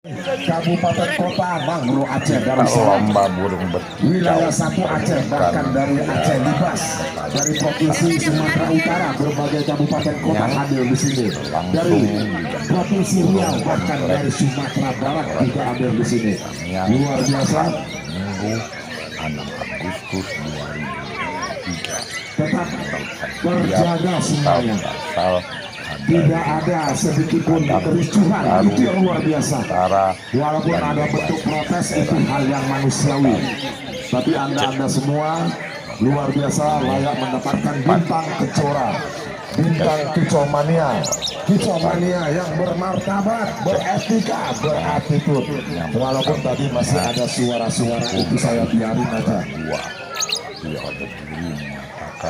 Kabupaten Kota Mangro Aceh dari lomba burung berkicau wilayah 1 Aceh, bahkan dari Aceh Libas, dari provinsi Sumatera Utara, berbagai kabupaten kota hadir di sini, dari provinsi Riau, bahkan dari Sumatera Barat juga hadir di sini. Luar biasa. Minggu 6 Agustus 2023. Tetap berjaga semuanya. Tidak ada sedikit pun kericuhan, itu yang luar biasa. Walaupun ada bentuk protes, itu hal yang manusiawi. Tapi anda semua luar biasa layak mendapatkan bintang kecora, bintang kicomania, kicomania yang bermartabat, beretika, beratitude. Walaupun tadi masih ada suara-suara itu, saya biarin aja.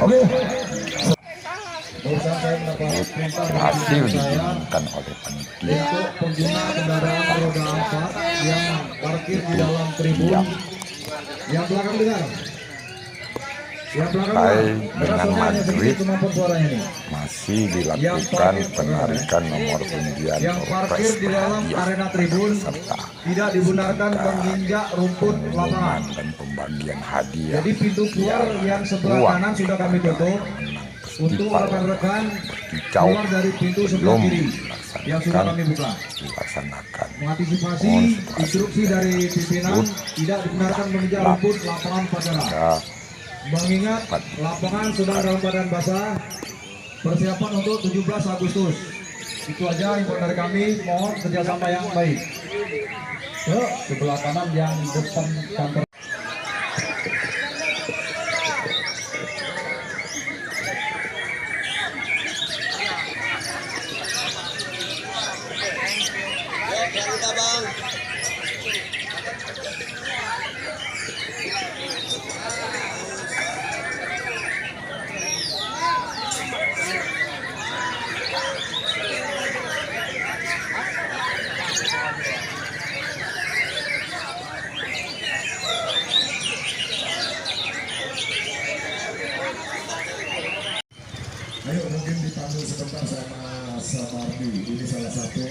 Oke. Hasil diumumkan oleh panitia untuk pengguna kendaraan roda 4 yang parkir di dalam tribun yang belakang dengar, yang belakang dengan maghrib masih dilakukan penarikan nomor undian yang parkir di dalam arena tribun tidak dibenarkan menginjak rumput lapangan dan pembagian hadiah. Jadi pintu keluar yang sebelah kanan sudah kami tutup untuk rekan-rekan keluar dari pintu sebelah kiri yang sudah kami buka. Dilaksanakan. Mengantisipasi instruksi dari pimpinan tidak dibenarkan menginjak rumput lapangan upacara. Mengingat lapangan sedang dalam keadaan basah, persiapan untuk 17 Agustus. Itu aja info dari kami, mohon kerjasama yang baik. Yuk, sebelah kanan yang depan kantor. Ayo mungkin dipanggil sebentar sama Samardi. Ini salah satu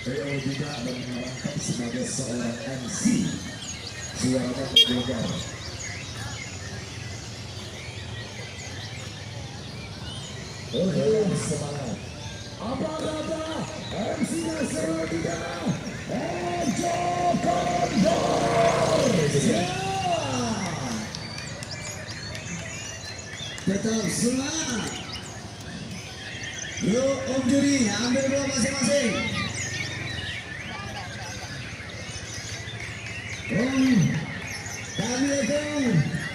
PO juga dan mengalahkan sebagai seorang MC. Suaranya menggelegar. Oke, semangat. Apa kata MC-nya selanjutnya? Ejo Kondor. Tetap semangat. Yuk Om Juri, ambil dua masing-masing. Om, kami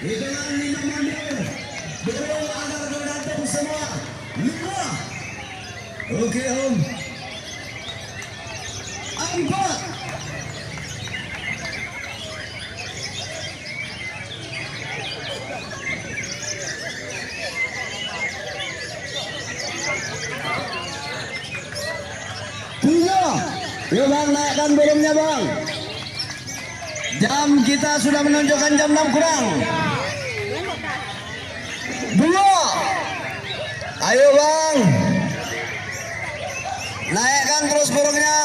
hitungan 5 menit. Dorong agar bergantung semua. 5. Oke Om. 4. Yuk bang, naikkan burungnya bang. Jam kita sudah menunjukkan jam 6 kurang. 2. Ayo bang, naikkan terus burungnya.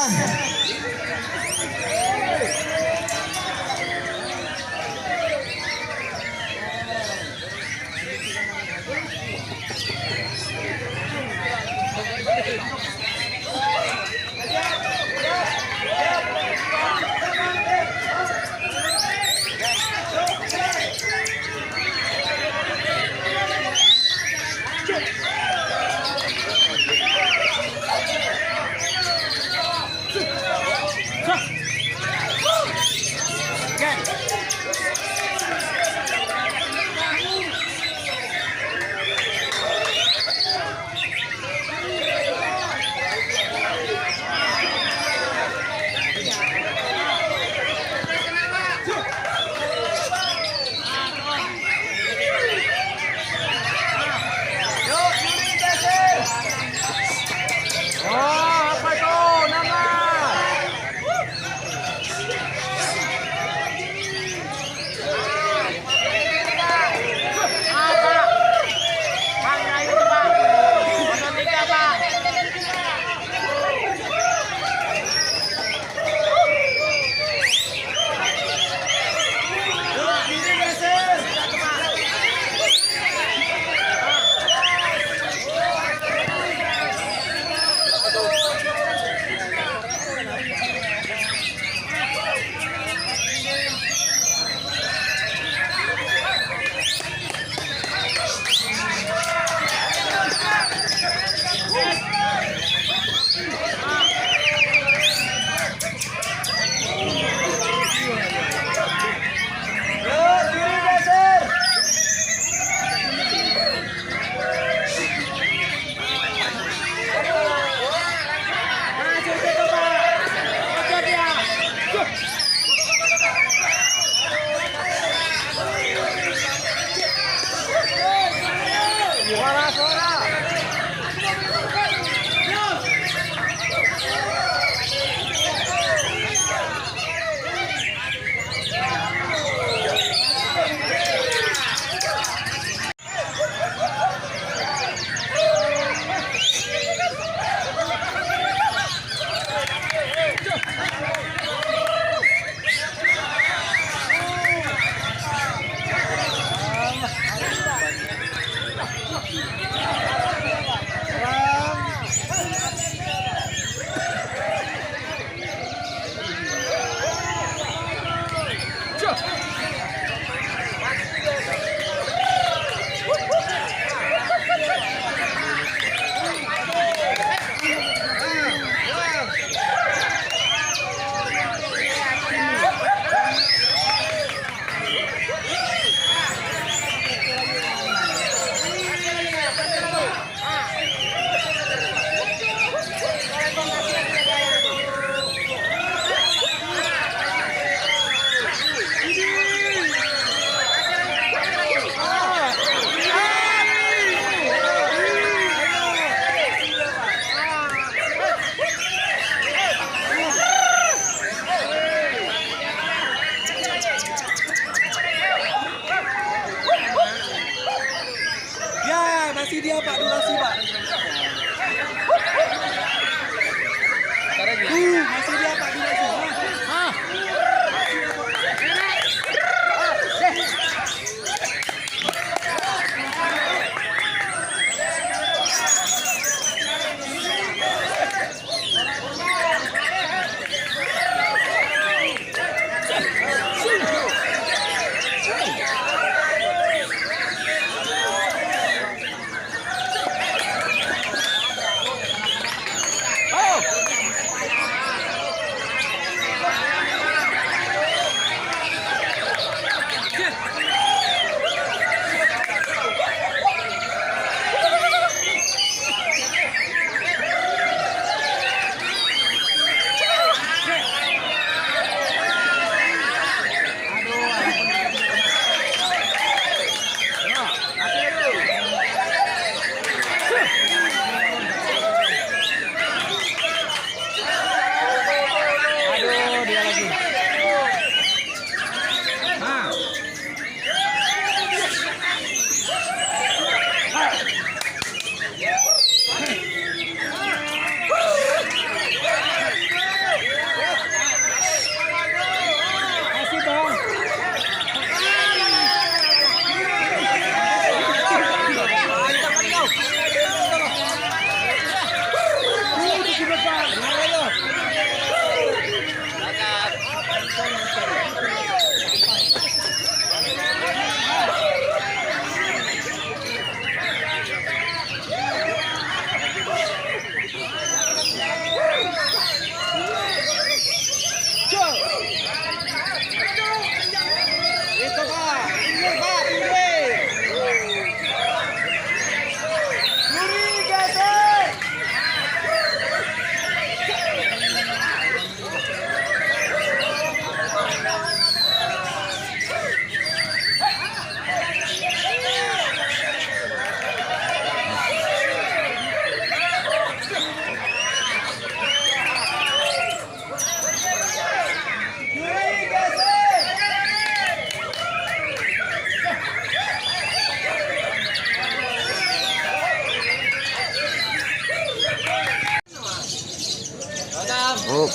Up.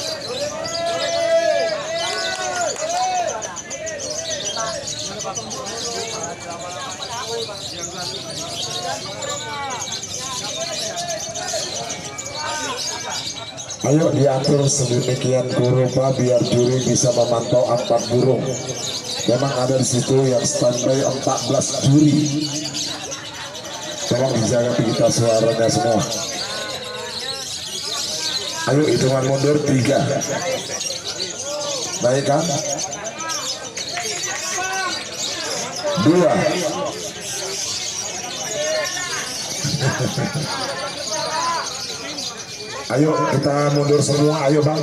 Ayo diatur sedemikian rupa biar juri bisa memantau 4 burung. Memang ada di situ yang standby 14 juri. Tolong dijaga kita suaranya semua. Ayo hitungan mundur 3. Baik kan? 2. Ayo kita mundur semua, ayo bang.